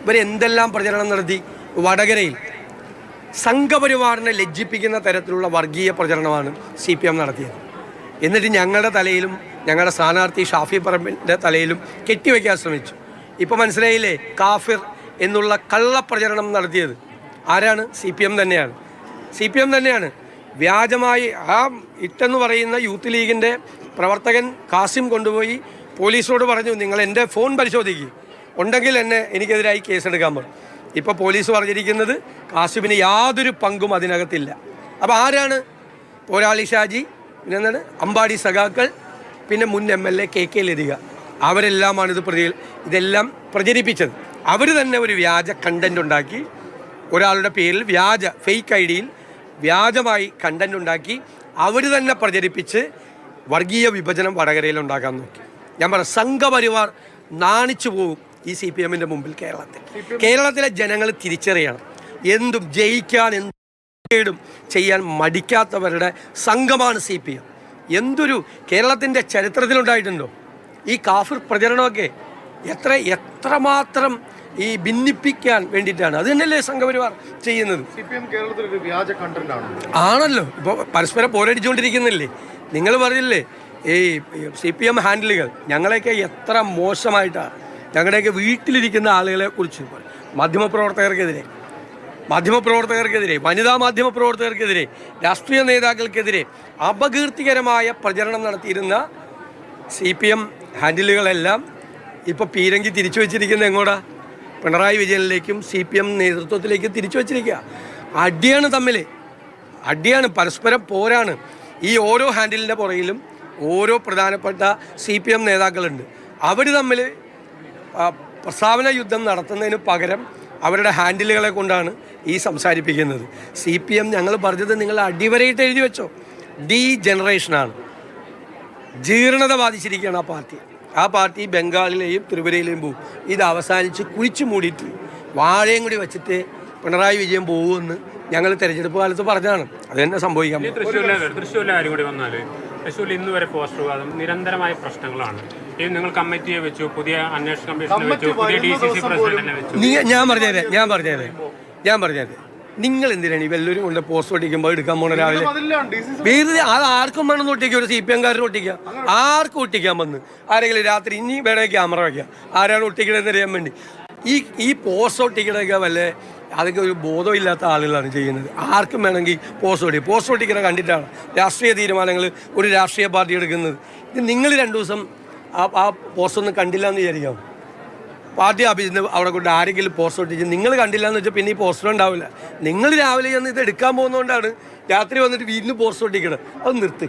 ഇവരെന്തെല്ലാം പ്രചരണം നടത്തി. വടകരയിൽ സംഘപരിവാറിനെ ലജ്ജിപ്പിക്കുന്ന തരത്തിലുള്ള വർഗീയ പ്രചരണമാണ് CPM നടത്തിയത്. എന്നിട്ട് ഞങ്ങളുടെ തലയിലും ഞങ്ങളുടെ സ്ഥാനാർത്ഥി ഷാഫി പറമ്പിൻ്റെ തലയിലും കെട്ടിവെക്കാൻ ശ്രമിച്ചു. ഇപ്പോൾ മനസ്സിലായില്ലേ, കാഫിർ എന്നുള്ള കള്ളപ്രചരണം നടത്തിയത് ആരാണ്? CPM തന്നെയാണ്. CPM തന്നെയാണ്. വ്യാജമായി ആ ഇട്ടെന്ന് പറയുന്ന യൂത്ത് ലീഗിൻ്റെ പ്രവർത്തകൻ കാസിം കൊണ്ടുപോയി പോലീസോട് പറഞ്ഞു, നിങ്ങൾ എൻ്റെ ഫോൺ പരിശോധിക്കുക, ഉണ്ടെങ്കിൽ എനിക്കെതിരായി കേസെടുക്കാൻ പറഞ്ഞു. ഇപ്പോൾ പോലീസ് പറഞ്ഞിരിക്കുന്നത് കാസിമിന് യാതൊരു പങ്കും അതിനകത്തില്ല. അപ്പോൾ ആരാണ്? പോരാളി ഷാജി, പിന്നെന്താണ് അമ്പാടി സഖാക്കൾ, പിന്നെ മുൻ MLA KK ലതിക, അവരെല്ലാമാണ് ഇതെല്ലാം പ്രചരിപ്പിച്ചത്. അവർ തന്നെ ഒരു വ്യാജ കണ്ടൻ്റ് ഉണ്ടാക്കി, ഒരാളുടെ പേരിൽ ഫേക്ക് ഐഡിയിൽ വ്യാജമായി കണ്ടൻ്റ് ഉണ്ടാക്കി അവർ തന്നെ പ്രചരിപ്പിച്ച് വർഗീയ വിഭജനം വടകരയിൽ ഉണ്ടാക്കാൻ നോക്കി. ഞാൻ പറയാം, സംഘപരിവാർ നാണിച്ചു പോകും ഈ CPMൻ്റെ മുമ്പിൽ. കേരളത്തിലെ ജനങ്ങൾ തിരിച്ചറിയണം, എന്തും ജയിക്കാൻ എന്തും ചെയ്യാൻ മടിക്കാത്തവരുടെ സംഘമാണ് CPM. എന്തൊരു കേരളത്തിൻ്റെ ചരിത്രത്തിലുണ്ടായിട്ടുണ്ടോ ഈ കാഫിർ പ്രചരണമൊക്കെ? എത്രമാത്രം ഈ ഭിന്നിപ്പിക്കാൻ വേണ്ടിയിട്ടാണ്. അത് തന്നെയല്ലേ സംഘപരിവാർ ചെയ്യുന്നത്. ആണല്ലോ. ഇപ്പോൾ പരസ്പരം പോരടിച്ചുകൊണ്ടിരിക്കുന്നില്ലേ? നിങ്ങൾ പറഞ്ഞില്ലേ ഈ CPM ഹാൻഡിലുകൾ ഞങ്ങളെയൊക്കെ എത്ര മോശമായിട്ടാണ്, ഞങ്ങളുടെയൊക്കെ വീട്ടിലിരിക്കുന്ന ആളുകളെ കുറിച്ച്, മാധ്യമപ്രവർത്തകർക്കെതിരെ, വനിതാ മാധ്യമപ്രവർത്തകർക്കെതിരെ, രാഷ്ട്രീയ നേതാക്കൾക്കെതിരെ അപകീർത്തികരമായ പ്രചരണം നടത്തിയിരുന്ന CPM ഹാൻഡിലുകളെല്ലാം ഇപ്പോൾ പീരങ്കി തിരിച്ചു വച്ചിരിക്കുന്നത് എങ്ങോട്ടാ? പിണറായി വിജയനിലേക്കും CPM നേതൃത്വത്തിലേക്കും തിരിച്ചു വച്ചിരിക്കുക. അടിയാണ് തമ്മിൽ, അടിയാണ്, പരസ്പരം പോരാണ്. ഈ ഓരോ ഹാൻഡിലിൻ്റെ പുറകിലും ഓരോ പ്രധാനപ്പെട്ട CPM നേതാക്കളുണ്ട്. അവർ തമ്മിൽ പ്രസ്താവന യുദ്ധം നടത്തുന്നതിന് പകരം അവരുടെ ഹാൻഡിലുകളെ കൊണ്ടാണ് ഈ സംസാരിപ്പിക്കുന്നത്. CPM ഞങ്ങൾ പറഞ്ഞത് നിങ്ങൾ അടിവരയിട്ട് എഴുതി വെച്ചോ, ജനറേഷനാണ്, ജീർണത ബാധിച്ചിരിക്കുകയാണ് ആ പാർട്ടി ബംഗാളിലെയും ത്രിപുരയിലെയും പോകും. ഇത് അവസാനിച്ച് കുഴിച്ചു മൂടിയിട്ട് വാഴയും കൂടി വെച്ചിട്ട് പിണറായി വിജയൻ പോകുമെന്ന് ഞങ്ങൾ തെരഞ്ഞെടുപ്പ് കാലത്ത് പറഞ്ഞതാണ്. അത് തന്നെ സംഭവിക്കാൻ പോകും. തൃശ്ശൂരിലെ കാര്യം കൂടി വന്നാൽ തൃശ്ശൂരിൽ ഇന്ന് വരെ പോസ്റ്റർ വിവാദം നിരന്തരമായ പ്രശ്നങ്ങളാണ്. നിങ്ങൾ കമ്മിറ്റിയെ വെച്ചു, പുതിയ അന്വേഷണ കമ്മീഷനെ വെച്ചു, പുതിയ DCC പ്രസിഡന്റിനെ വെച്ചു. ഞാൻ പറഞ്ഞത് നിങ്ങൾ എന്തിനാണ് ഈ വല്ലവരും കൊണ്ട് പോസ്റ്റ് ഒട്ടിക്കുമ്പോൾ എടുക്കാൻ പോണ രാവിലെ? വേറെ അത് ആർക്കും വേണമെന്ന് ഒട്ടിക്കുക, ഒരു CPM-കാരന് ഒട്ടിക്കാം, ആർക്കും ഒട്ടിക്കാൻ വന്ന് ആരെങ്കിലും രാത്രി ഇനി വേണമെങ്കിൽ ക്യാമറ വയ്ക്കാം, ആരാണ് ഒട്ടിക്കണമെന്ന് അറിയാൻ വേണ്ടി. ഈ പോസ്റ്റ് ഒട്ടിക്കണമൊക്കെ അതൊക്കെ ഒരു ബോധമില്ലാത്ത ആളുകളാണ് ചെയ്യുന്നത്. ആർക്കും വേണമെങ്കിൽ പോസ്റ്റ് ഒട്ടിക്കണ കണ്ടിട്ടാണ് രാഷ്ട്രീയ തീരുമാനങ്ങൾ ഒരു രാഷ്ട്രീയ പാർട്ടി എടുക്കുന്നത്. ഇത് നിങ്ങൾ 2 ദിവസം ആ പോസ്റ്റൊന്നും കണ്ടില്ല എന്ന് വിചാരിക്കാം. പാർട്ടി ഓഫീസിൽ നിന്ന് അവിടെ കൊണ്ട് ആരെങ്കിലും പോസ്റ്റർ ഒട്ടിച്ച് നിങ്ങൾ കണ്ടില്ല എന്ന് വെച്ചാൽ പിന്നെ ഈ പോസ്റ്റർ ഉണ്ടാവില്ല. നിങ്ങൾ രാവിലെ ചെന്ന് ഇത് എടുക്കാൻ പോകുന്നതുകൊണ്ടാണ് രാത്രി വന്നിട്ട് വീണ്ടും പോസ്റ്റർ ഒട്ടിക്കണം. അത് നിർത്തി.